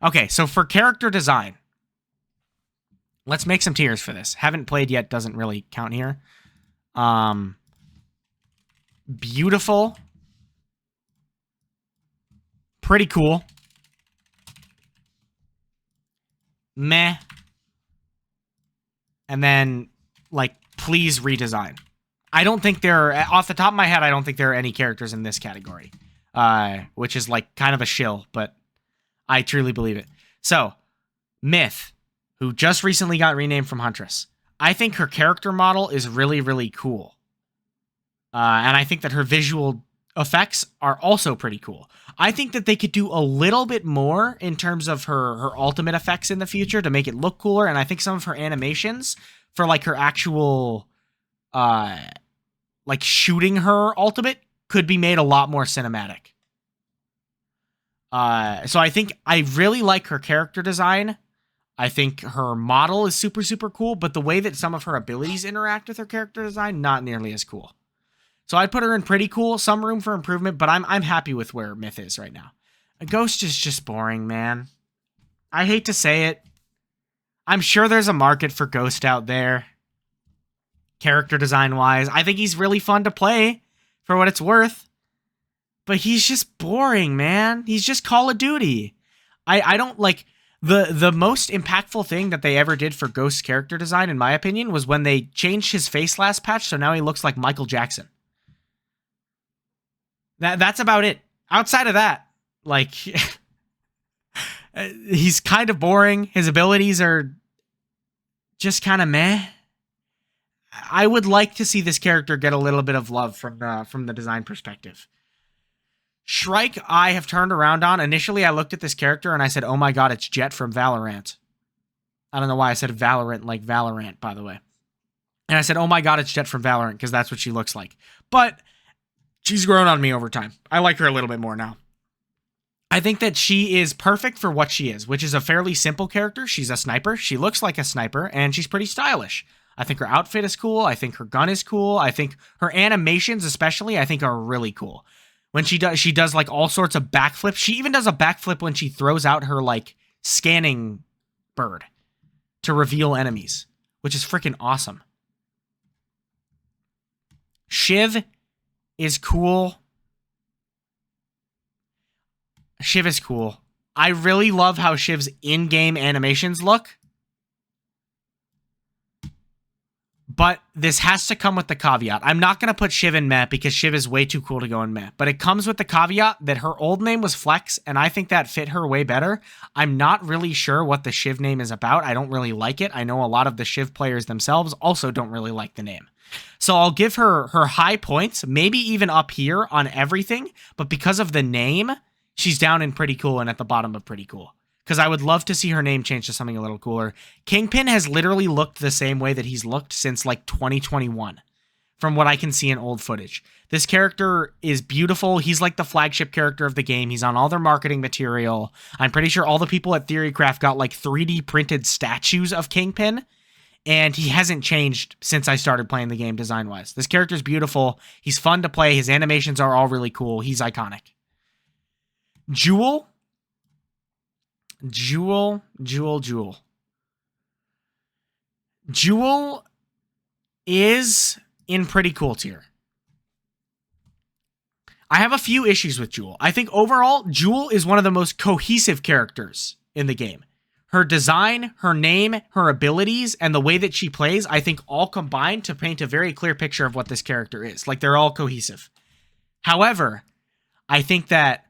Okay, so for character design, let's make some tiers for this. Haven't played yet, doesn't really count here. Beautiful. Pretty cool. Meh. And then, like, please redesign. I don't think there are, off the top of my head, I don't think there are any characters in this category. Which is, like, kind of a shill, but I truly believe it. So, Myth, who just recently got renamed from Huntress. I think her character model is really, really cool. And I think that her visual effects are also pretty cool. I think that they could do a little bit more in terms of her ultimate effects in the future to make it look cooler. And I think some of her animations for like her actual, like shooting her ultimate could be made a lot more cinematic. So I think I really like her character design. I think her model is super, super cool, but the way that some of her abilities interact with her character design, not nearly as cool. So I'd put her in pretty cool, some room for improvement, but I'm happy with where Myth is right now. A Ghost is just boring, man. I hate to say it. I'm sure there's a market for Ghost out there. Character design-wise. I think he's really fun to play for what it's worth. But he's just boring, man. He's just Call of Duty. I don't like... The most impactful thing that they ever did for Ghost's character design, in my opinion, was when they changed his face last patch, so now he looks like Michael Jackson. That's about it. Outside of that, like, he's kind of boring. His abilities are just kind of meh. I would like to see this character get a little bit of love from the design perspective. Shrike, I have turned around on. Initially, I looked at this character and I said, oh my god, it's Jet from Valorant. I don't know why I said Valorant like Valorant, by the way. And I said, oh my god, it's Jet from Valorant, because that's what she looks like. But she's grown on me over time. I like her a little bit more now. I think that she is perfect for what she is, which is a fairly simple character. She's a sniper. She looks like a sniper, and she's pretty stylish. I think her outfit is cool. I think her gun is cool. I think her animations, especially, I think are really cool. When she does like all sorts of backflips. She even does a backflip when she throws out her like scanning bird to reveal enemies, which is freaking awesome. Shiv is cool. Shiv is cool. I really love how Shiv's in-game animations look. But this has to come with the caveat. I'm not going to put Shiv in meh because Shiv is way too cool to go in meh. But it comes with the caveat that her old name was Flex, and I think that fit her way better. I'm not really sure what the Shiv name is about. I don't really like it. I know a lot of the Shiv players themselves also don't really like the name. So I'll give her high points, maybe even up here on everything. But because of the name, she's down in pretty cool and at the bottom of pretty cool. Because I would love to see her name change to something a little cooler. Kingpin has literally looked the same way that he's looked since like 2021, from what I can see in old footage. This character is beautiful. He's like the flagship character of the game. He's on all their marketing material. I'm pretty sure all the people at Theorycraft got like 3D printed statues of Kingpin, and he hasn't changed since I started playing the game design-wise. This character's beautiful. He's fun to play. His animations are all really cool. He's iconic. Joule. Joule is in pretty cool tier. I have a few issues with Joule. I think overall, Joule is one of the most cohesive characters in the game. Her design, her name, her abilities, and the way that she plays, I think all combine to paint a very clear picture of what this character is. Like, they're all cohesive. However, I think that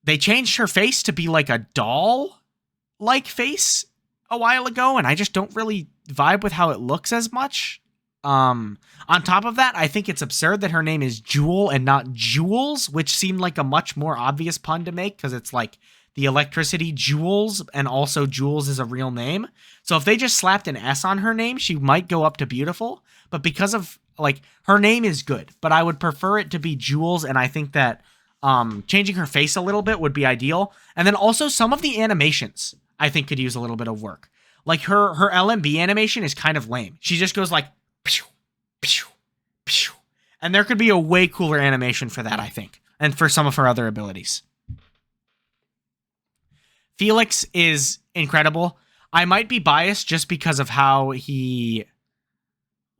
they changed her face to be like a doll-like face a while ago, and I just don't really vibe with how it looks as much. On top of that, I think it's absurd that her name is Joule and not Jules, which seemed like a much more obvious pun to make, because it's like the electricity Jules, and also Jules is a real name. So if they just slapped an S on her name, she might go up to beautiful. But because of, like, her name is good, but I would prefer it to be Jules, and I think that changing her face a little bit would be ideal. And then also some of the animations I think could use a little bit of work. Like her LMB animation is kind of lame. She just goes like, pew, pew, pew. And there could be a way cooler animation for that, I think. And for some of her other abilities. Felix is incredible. I might be biased just because of how he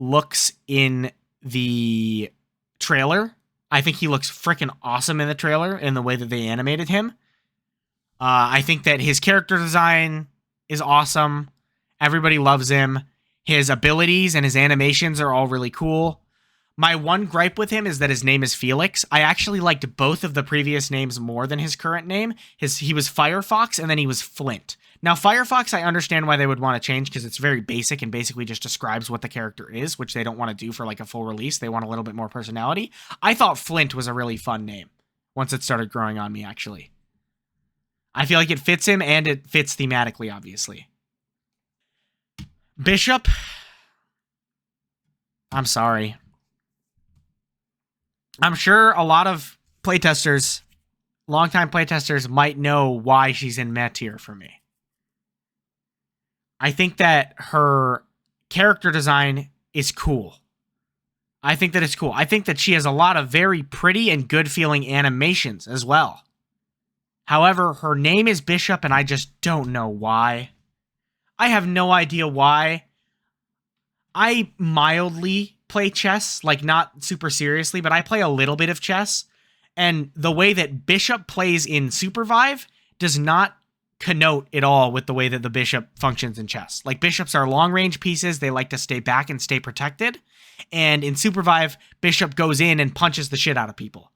looks in the trailer. I think he looks freaking awesome in the trailer in the way that they animated him. I think that his character design is awesome. Everybody loves him. His abilities and his animations are all really cool. My one gripe with him is that his name is Felix. I actually liked both of the previous names more than his current name. He was Firefox and then he was Flint. Now, Firefox, I understand why they would want to change because it's very basic and basically just describes what the character is, which they don't want to do for like a full release. They want a little bit more personality. I thought Flint was a really fun name once it started growing on me, actually. I feel like it fits him and it fits thematically, obviously. Bishop, I'm sorry. I'm sure a lot of playtesters, longtime playtesters, might know why she's in meh tier for me. I think that her character design is cool. I think that it's cool. I think that she has a lot of very pretty and good feeling animations as well. However, her name is Bishop and I just don't know why. I have no idea why. I mildly play chess, like not super seriously, but I play a little bit of chess. And the way that Bishop plays in SUPERVIVE does not connote at all with the way that the Bishop functions in chess. Like, bishops are long-range pieces. They like to stay back and stay protected. And in SUPERVIVE, Bishop goes in and punches the shit out of people.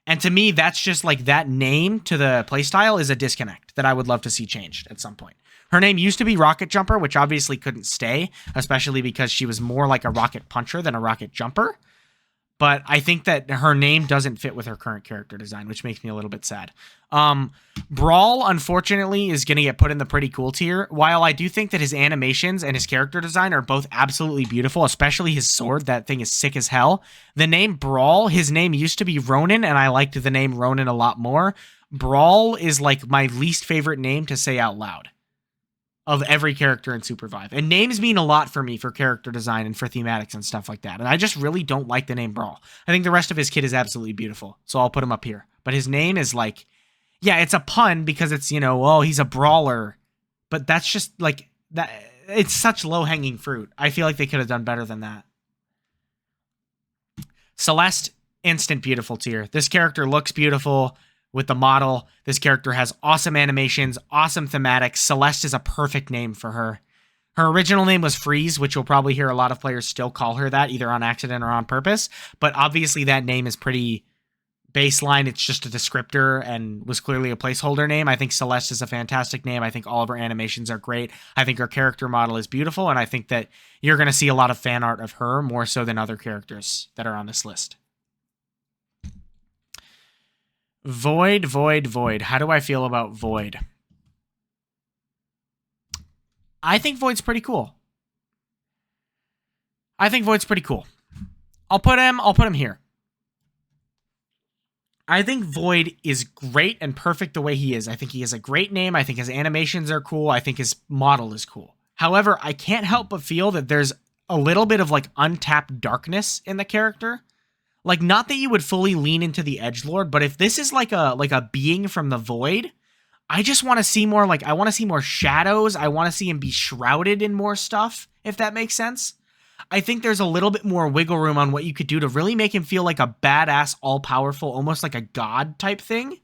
And to me, that's just like that name to the playstyle is a disconnect that I would love to see changed at some point. Her name used to be Rocket Jumper, which obviously couldn't stay, especially because she was more like a rocket puncher than a rocket jumper. But I think that her name doesn't fit with her current character design, which makes me a little bit sad. Brall, unfortunately, is going to get put in the pretty cool tier. While I do think that his animations and his character design are both absolutely beautiful, especially his sword. That thing is sick as hell. The name Brall, his name used to be Ronin, and I liked the name Ronin a lot more. Brall is like my least favorite name to say out loud of every character in SUPERVIVE. And names mean a lot for me for character design and for thematics and stuff like that. And I just really don't like the name Brall. I think the rest of his kit is absolutely beautiful. So I'll put him up here. But his name is like, yeah, it's a pun because it's, you know, oh, he's a brawler. But that's just like, that. It's such low-hanging fruit. I feel like they could have done better than that. Celeste, instant beautiful tier. This character looks beautiful with the model. This character has awesome animations, awesome thematics. Celeste is a perfect name for her. Her original name was Freeze, which you'll probably hear a lot of players still call her that, either on accident or on purpose. But obviously that name is pretty baseline. It's just a descriptor and was clearly a placeholder name. I think Celeste is a fantastic name. I think all of her animations are great. I think her character model is beautiful. And I think that you're going to see a lot of fan art of her more so than other characters that are on this list. Void. How do I feel about Void? I think Void's pretty cool. I'll put him here. I think Void is great and perfect the way he is. I think he has a great name. I think his animations are cool. I think his model is cool. However, I can't help but feel that there's a little bit of like untapped darkness in the character. Like, not that you would fully lean into the edgelord, but if this is like a being from the void, I just want to see more, like, I want to see more shadows. I want to see him be shrouded in more stuff, if that makes sense. I think there's a little bit more wiggle room on what you could do to really make him feel like a badass, all-powerful, almost like a god type thing.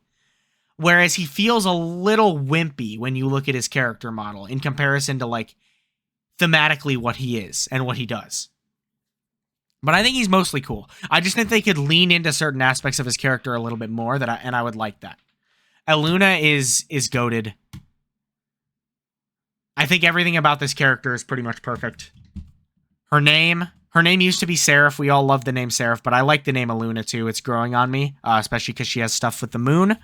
Whereas he feels a little wimpy when you look at his character model in comparison to, like, thematically what he is and what he does. But I think he's mostly cool. I just think they could lean into certain aspects of his character a little bit more, and I would like that. Elluna is goated. I think everything about this character is pretty much perfect. Her name used to be Seraph. We all love the name Seraph, but I like the name Elluna too. It's growing on me, especially because she has stuff with the moon.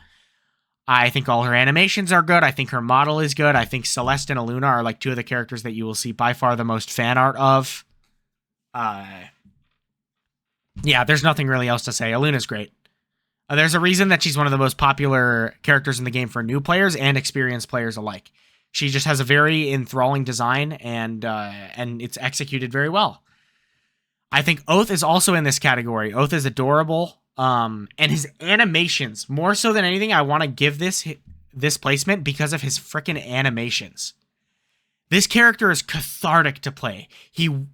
I think all her animations are good. I think her model is good. I think Celeste and Elluna are like two of the characters that you will see by far the most fan art of. Yeah, there's nothing really else to say. Elluna's great. There's a reason that she's one of the most popular characters in the game for new players and experienced players alike. She just has a very enthralling design, and it's executed very well. I think Oath is also in this category. Oath is adorable, and his animations, more so than anything, I want to give this this placement because of his freaking animations. This character is cathartic to play. He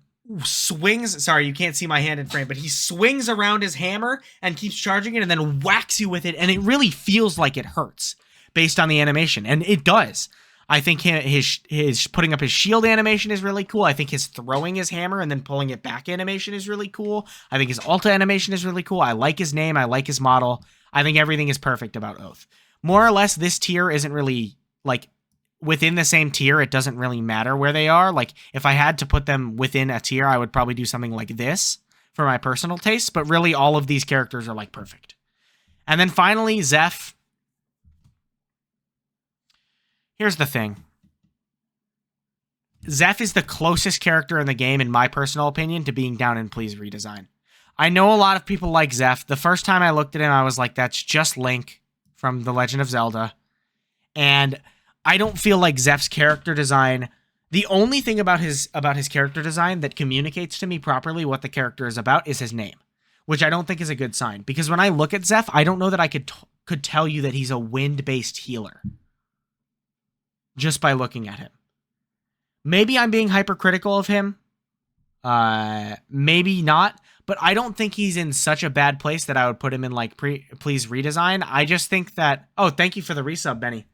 swings, sorry, you can't see my hand in frame, but he swings around his hammer and keeps charging it and then whacks you with it, and it really feels like it hurts based on the animation, and it does. I think his putting up his shield animation is really cool. I think his throwing his hammer and then pulling it back animation is really cool. I think his ulta animation is really cool. I like his name. I like his model. I think everything is perfect about Oath. More or less, this tier isn't really, like, within the same tier. It doesn't really matter where they are. Like, if I had to put them within a tier, I would probably do something like this for my personal taste. But really, all of these characters are, like, perfect. And then finally, Zeph. Here's the thing. Zeph is the closest character in the game, in my personal opinion, to being down in Please Redesign. I know a lot of people like Zeph. The first time I looked at him, I was like, that's just Link from The Legend of Zelda. And I don't feel like Zeph's character design... The only thing about his character design that communicates to me properly what the character is about is his name, which I don't think is a good sign. Because when I look at Zeph, I don't know that I could tell you that he's a wind-based healer just by looking at him. Maybe I'm being hypercritical of him. Maybe not. But I don't think he's in such a bad place that I would put him in, like, Please Redesign. I just think that... Oh, thank you for the resub, Benny.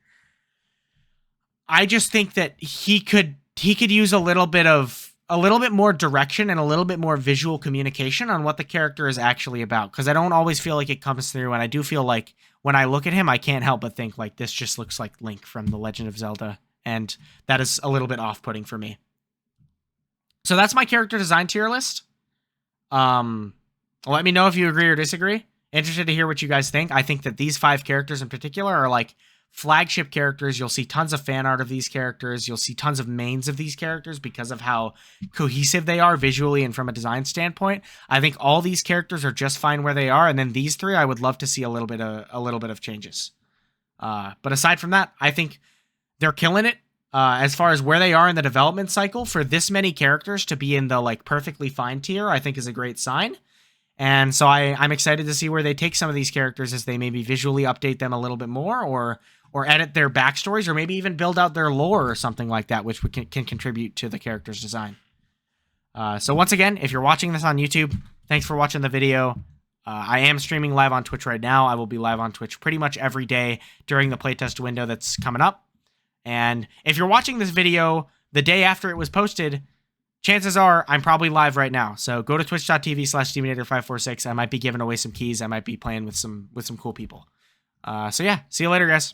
I just think that he could use a little bit more direction and a little bit more visual communication on what the character is actually about. Because I don't always feel like it comes through. And I do feel like when I look at him, I can't help but think, like, this just looks like Link from The Legend of Zelda. And that is a little bit off-putting for me. So that's my character design tier list. Let me know if you agree or disagree. Interested to hear what you guys think. I think that these 5 characters in particular are, like, flagship characters. You'll see tons of fan art of these characters. You'll see tons of mains of these characters because of how cohesive they are visually and from a design standpoint. I think all these characters are just fine where they are, and then these 3, I would love to see a little bit of changes. But aside from that, I think they're killing it. As far as where they are in the development cycle, for this many characters to be in the, like, perfectly fine tier, I think is a great sign. And so I'm excited to see where they take some of these characters as they maybe visually update them a little bit more, or edit their backstories, or maybe even build out their lore or something like that, which can contribute to the character's design. So once again, if you're watching this on YouTube, thanks for watching the video. I am streaming live on Twitch right now. I will be live on Twitch pretty much every day during the playtest window that's coming up. And if you're watching this video the day after it was posted, chances are I'm probably live right now. So go to twitch.tv/Demonator546. I might be giving away some keys. I might be playing with some cool people. So yeah, see you later, guys.